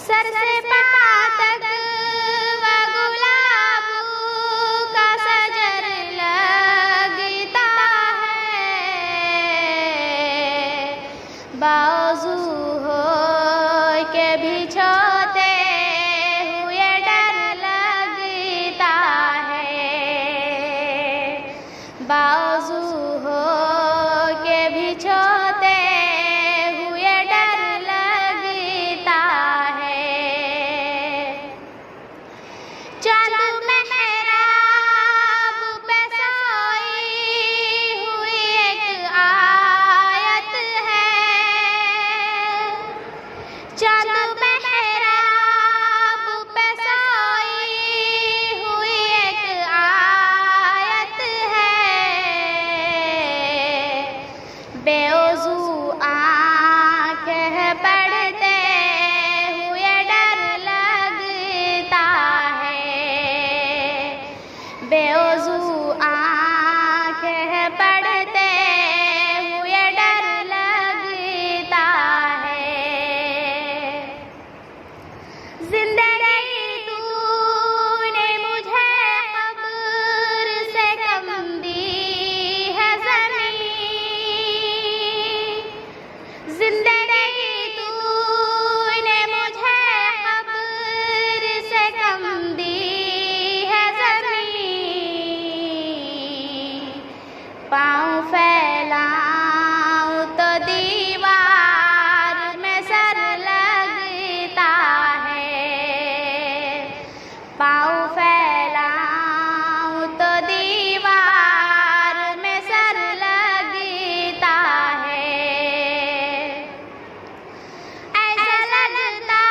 Sir से पाँव तक व गुलाब का सजर लगता है। बावजू हो के भी छोते हुए डर लगता है। बावजू हो के भी छोते हुए डर लगता है। चांद मेहराब पे सोई हुई एक आयत है। चांद मेहराब पे सोई हुई एक आयत है। बेवजू आँखें पढ़ते हुए डर लगता है। बेवजू आँखें पढ़ते हुए डर लगता है। जिंदगी तूने मुझे कब्र से कम दी है ज़मीं। जिंदगी तूने मुझे कब्र से कम दी है ज़मीं। पाँव फैलाऊं तो दीवार में सर लगता है। पाँव फैलाऊं तो दीवार में सर लगता है। ऐसा लगता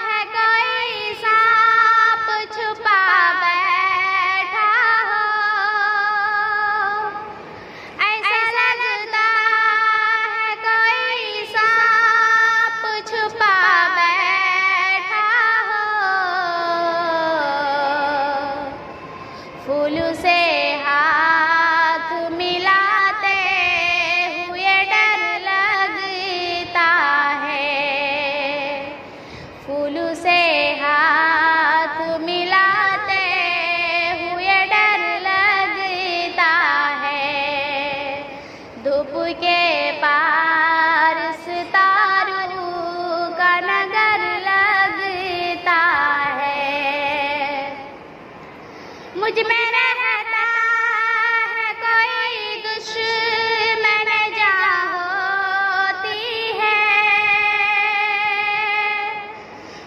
है कोई सांप छुपा बैठा हो। ऐसा लगता है कोई सांप छुपा बैठा हो। फूल से हाथ मिलाते हुए डर लगता है। फूल से हाथ मिलाते हुए डर लगता है। धूप के पार सितारों का नगर लगता है। मुझ में रहता है कोई दुश्मन जहाँ होती है।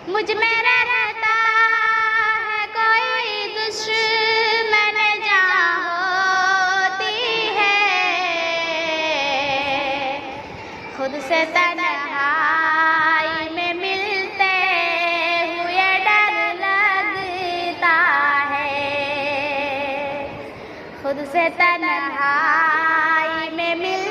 मुझ में रहता है कोई दुश्मन जहाँ होती है। खुद से तन्हाई में मिलते हुए डर लगता है। खुद से तन्हाई में मिल